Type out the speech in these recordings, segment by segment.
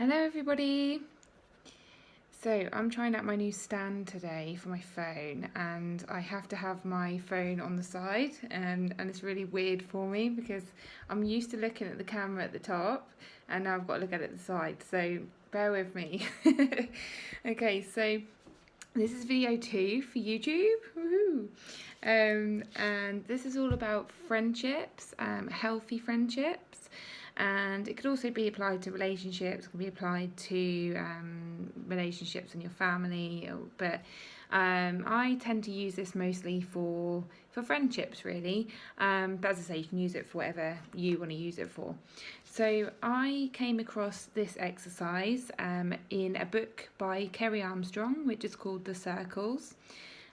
Hello everybody! So I'm trying out my new stand today for my phone, and I have to have my phone on the side, and it's really weird for me because I'm used to looking at the camera at the top and now I've got to look at it at the side, so bear with me. Okay, so this is video 2 for YouTube. Woohoo! And this is all about friendships, healthy friendships, and it could also be applied to relationships, it can be applied to relationships in your family, but I tend to use this mostly for friendships really, but as I say, you can use it for whatever you want to use it for. So I came across this exercise in a book by Kerry Armstrong, which is called The Circles.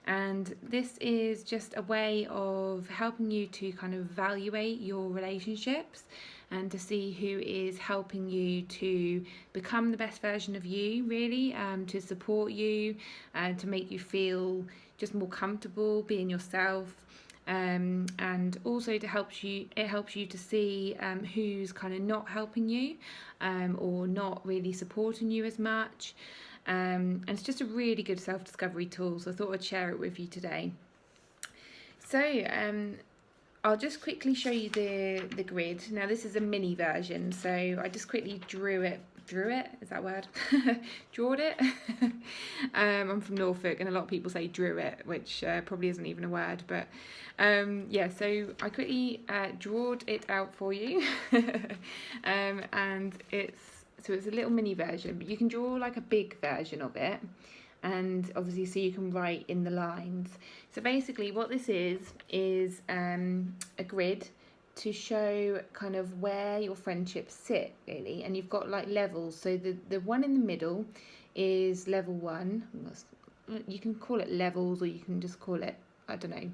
And this is just a way of helping you to kind of evaluate your relationships and to see who is helping you to become the best version of you, really, to support you and to make you feel just more comfortable being yourself. And also it helps you to see who's kind of not helping you or not really supporting you as much. And it's just a really good self-discovery tool, so I thought I'd share it with you today. So I'll just quickly show you the grid. Now this is a mini version, so I just quickly drew it, is that a word? Drawed it. I'm from Norfolk and a lot of people say drew it, which probably isn't even a word, but yeah, so I quickly drawed it out for you. And it's a little mini version, but you can draw like a big version of it, and obviously so you can write in the lines. So basically what this is a grid to show kind of where your friendships sit really, and you've got like levels. So the one in the middle is level 1. You can call it levels, or you can just call it, I don't know,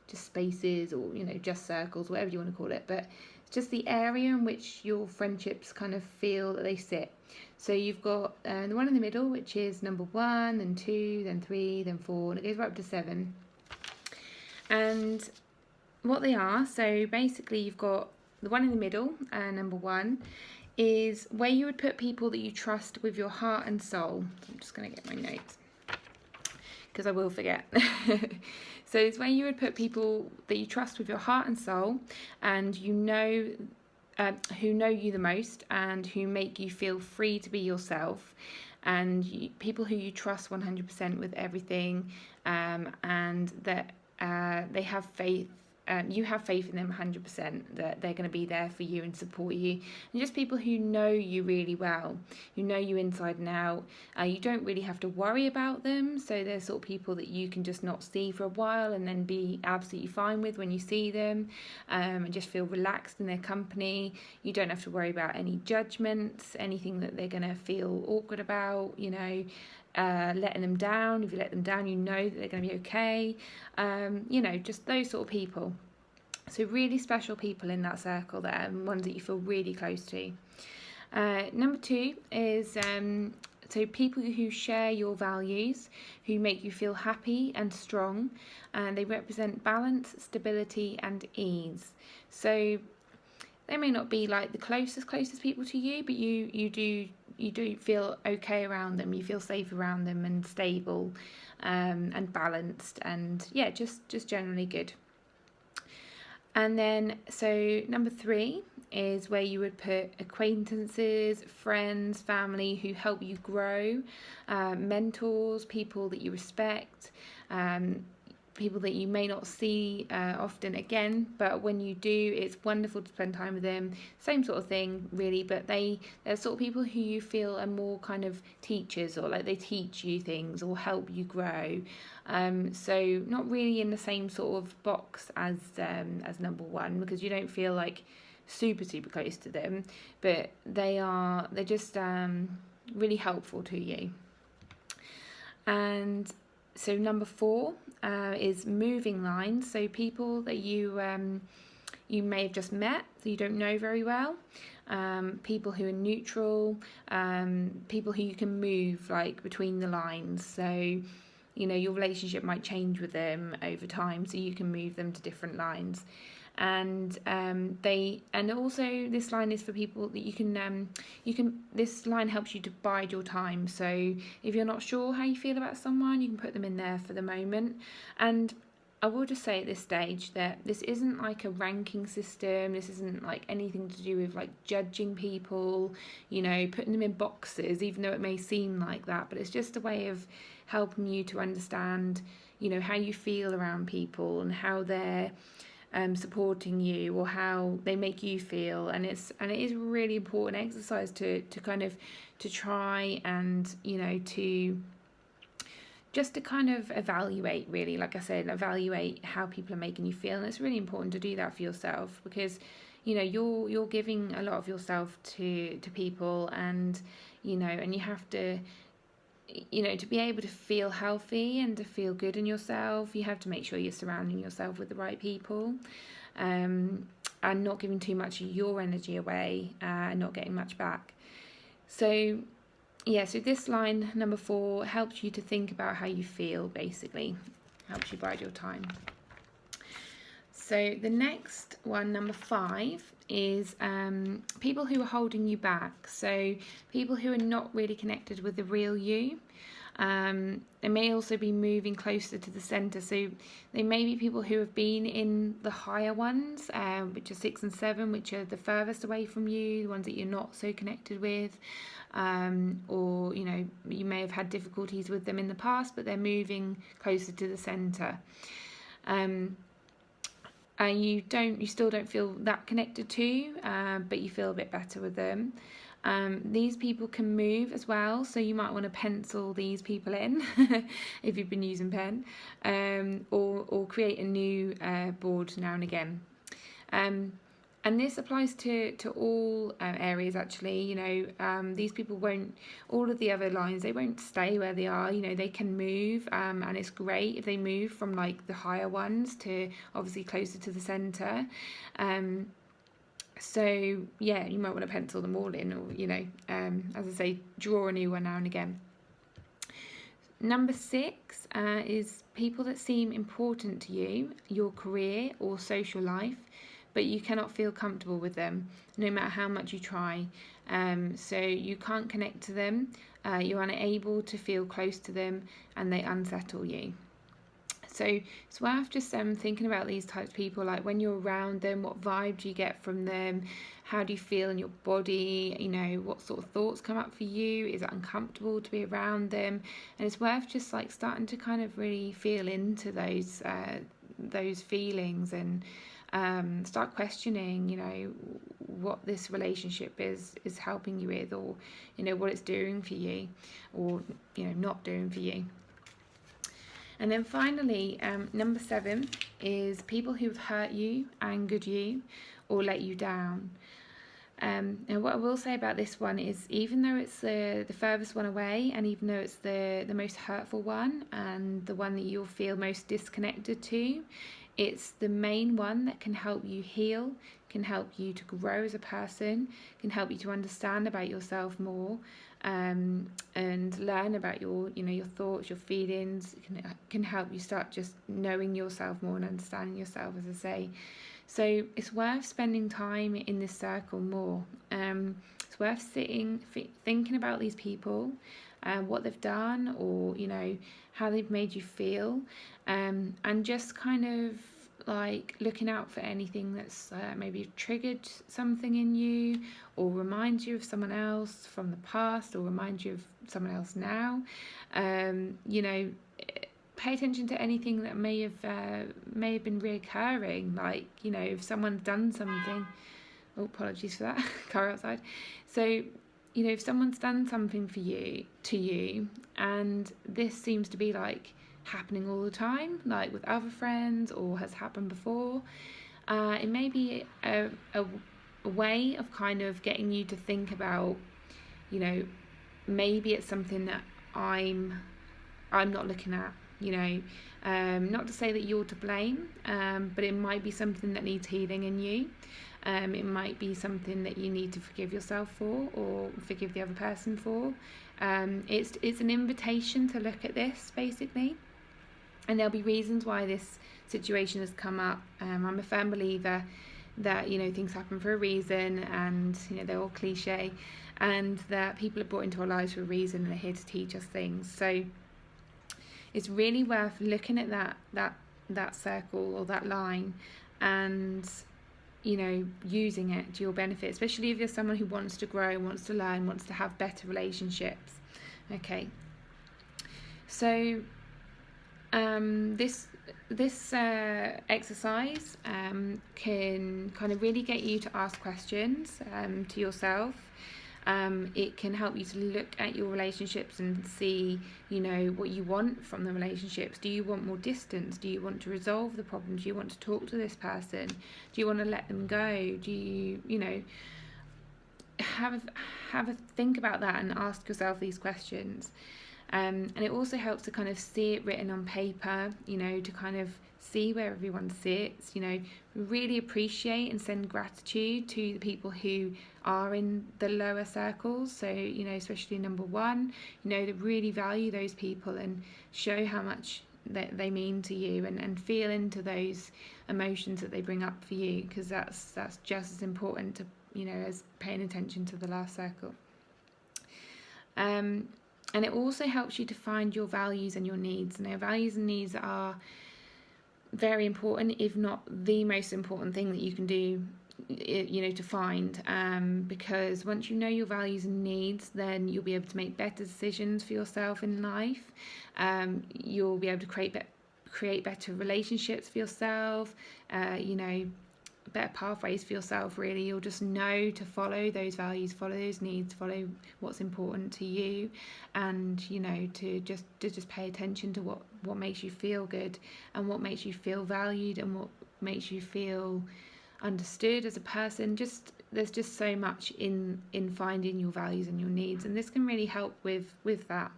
just spaces, or just circles, whatever you want to call it, but it's just the area in which your friendships kind of feel that they sit. So you've got the one in the middle, which is number 1, then 2, then 3, then 4, and it goes right up to 7. And what they are, so basically you've got the one in the middle, number 1, is where you would put people that you trust with your heart and soul. I'm just going to get my notes because I will forget. So it's where you would put people that you trust with your heart and soul, and who know you the most and who make you feel free to be yourself, and people who you trust 100% with everything, and that they have faith. You have faith in them 100%, that they're going to be there for you and support you. And just people who know you really well, who know you inside and out. You don't really have to worry about them. So they're sort of people that you can just not see for a while and then be absolutely fine with when you see them, and just feel relaxed in their company. You don't have to worry about any judgments, anything that they're going to feel awkward about, letting them down. If you let them down, you know that they're going to be okay. Just those sort of people. So really special people in that circle there, and ones that you feel really close to. Number 2 is so people who share your values, who make you feel happy and strong, and they represent balance, stability and ease. So they may not be like the closest people to you, but you do feel okay around them. You feel safe around them and stable, and balanced, and yeah, just generally good. And then so number 3 is where you would put acquaintances, friends, family who help you grow, mentors, people that you respect, people that you may not see often again, but when you do, it's wonderful to spend time with them. Same sort of thing really, but they're sort of people who you feel are more kind of teachers, or like they teach you things or help you grow. So not really in the same sort of box as number 1, because you don't feel like super close to them, but they're just really helpful to you. And so number 4 is moving lines. So people that you may have just met, so you don't know very well. People who are neutral, people who you can move like between the lines. So your relationship might change with them over time, so you can move them to different lines. and also this line is for people that you can this line helps you to bide your time. So if you're not sure how you feel about someone, you can put them in there for the moment. And I will just say at this stage that this isn't like a ranking system. This isn't like anything to do with like judging people, putting them in boxes, even though it may seem like that. But it's just a way of helping you to understand, how you feel around people and how they're supporting you or how they make you feel. And it is a really important exercise to kind of to try and to kind of evaluate, really, like I said, evaluate how people are making you feel. And it's really important to do that for yourself, because you're giving a lot of yourself to people, and and you have to to be able to feel healthy and to feel good in yourself, you have to make sure you're surrounding yourself with the right people, and not giving too much of your energy away, and not getting much back. So so this line, number 4, helps you to think about how you feel, basically. Helps you bide your time. So the next one, number 5, is people who are holding you back. So people who are not really connected with the real you. They may also be moving closer to the centre. So they may be people who have been in the higher ones, which are 6 and 7, which are the furthest away from you, the ones that you're not so connected with. Or you may have had difficulties with them in the past, but they're moving closer to the centre. And you still don't feel that connected to, but you feel a bit better with them. These people can move as well, so you might want to pencil these people in if you've been using pen, or create a new board now and again. And this applies to all areas, actually. These people won't, all of the other lines, they won't stay where they are. They can move, and it's great if they move from like the higher ones to obviously closer to the centre. So you might want to pencil them all in, or as I say, draw a new one now and again. Number 6 is people that seem important to you, your career or social life, but you cannot feel comfortable with them, no matter how much you try. So you can't connect to them, you're unable to feel close to them, and they unsettle you. So it's worth just thinking about these types of people, like when you're around them, what vibe do you get from them? How do you feel in your body? What sort of thoughts come up for you? Is it uncomfortable to be around them? And it's worth just like starting to kind of really feel into those feelings, and start questioning, what this relationship is helping you with, or what it's doing for you, or not doing for you. And then finally, number 7 is people who've hurt you, angered you, or let you down. And what I will say about this one is, even though it's the furthest one away, and even though it's the most hurtful one, and the one that you'll feel most disconnected to, it's the main one that can help you heal, can help you to grow as a person, can help you to understand about yourself more, and learn about your thoughts, your feelings. It can help you start just knowing yourself more and understanding yourself, as I say. So it's worth spending time in this circle more. It's worth sitting, thinking about these people, what they've done, or how they've made you feel, and just kind of like looking out for anything that's maybe triggered something in you, or reminds you of someone else from the past, or reminds you of someone else now. Pay attention to anything that may have been reoccurring, like if someone's done something. Oh, apologies for that. Car outside. So if someone's done something to you, and this seems to be like happening all the time, like with other friends, or has happened before, it may be a way of kind of getting you to think about, maybe it's something that I'm not looking at. Not to say that you're to blame, but it might be something that needs healing in you. It might be something that you need to forgive yourself for, or forgive the other person for. It's an invitation to look at this, basically. and there'll be reasons why this situation has come up. I'm a firm believer that, you know, things happen for a reason, and, you know, they're all cliche, and that people are brought into our lives for a reason, and they're here to teach us things. So it's really worth looking at that circle or that line, and, you know, using it to your benefit, especially if you're someone who wants to grow, wants to learn, wants to have better relationships. Okay, so this exercise can kind of really get you to ask questions to yourself. It can help you to look at your relationships and see, you know, what you want from the relationships. Do you want more distance? Do you want to resolve the problem? Do you want to talk to this person? Do you want to let them go? Do you, you know, have a think about that and ask yourself these questions. And it also helps to kind of see it written on paper, you know, to kind of see where everyone sits, you know, really appreciate and send gratitude to the people who are in the lower circles. So, you know, especially number one, you know, to really value those people and show how much that they mean to you, and feel into those emotions that they bring up for you, because that's just as important to, you know, as paying attention to the last circle. And it also helps you to find your values and your needs. Now, values and needs are very important, if not the most important thing that you can do, you know, to find, because once you know your values and needs, then you'll be able to make better decisions for yourself in life. You'll be able to create better relationships for yourself, you know, better pathways for yourself. Really, you'll just know to follow those values, follow those needs, follow what's important to you, and, you know, to just pay attention to what makes you feel good, and what makes you feel valued, and what makes you feel understood as a person. There's just so much in finding your values and your needs, and this can really help with that.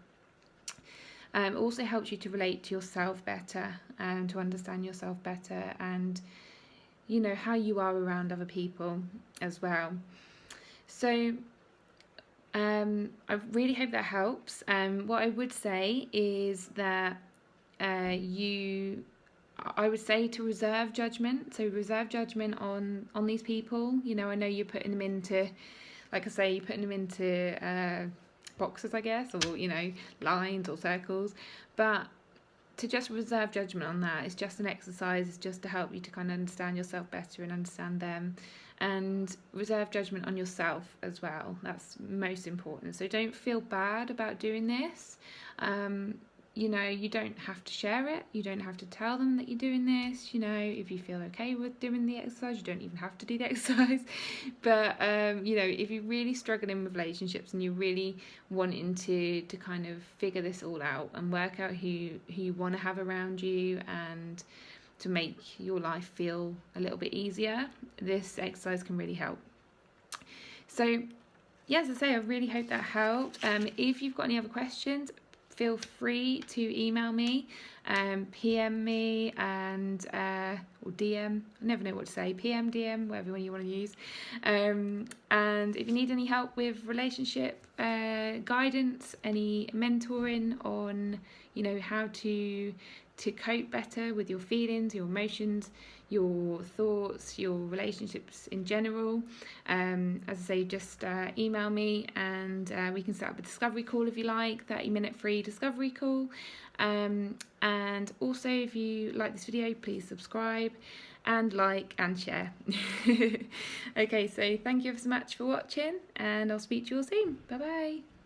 It also helps you to relate to yourself better, and to understand yourself better, and, you know, how you are around other people as well. So I really hope that helps. What I would say is that I would say to reserve judgment. So reserve judgment on these people. You know, I know you're putting them into, like I say, you're putting them into boxes, I guess, or, you know, lines or circles, but to just reserve judgment on that, it's just an exercise. It's just to help you to kind of understand yourself better and understand them, and reserve judgment on yourself as well. That's most important. So don't feel bad about doing this. You know, you don't have to share it. You don't have to tell them that you're doing this. You know, if you feel okay with doing the exercise, you don't even have to do the exercise. But, you know, if you're really struggling with relationships and you're really wanting to kind of figure this all out and work out who you want to have around you, and to make your life feel a little bit easier, this exercise can really help. So, yeah, as I say, I really hope that helped. If you've got any other questions, feel free to email me, PM me, and or DM. I never know what to say. PM, DM, whatever one you want to use. And if you need any help with relationship guidance, any mentoring on, you know, how to cope better with your feelings, your emotions, your thoughts, your relationships in general, as I say, just email me, and we can set up a discovery call if you like, 30-minute free discovery call. And also, if you like this video, please subscribe and like and share. Okay, so thank you so much for watching, and I'll speak to you all soon. Bye bye.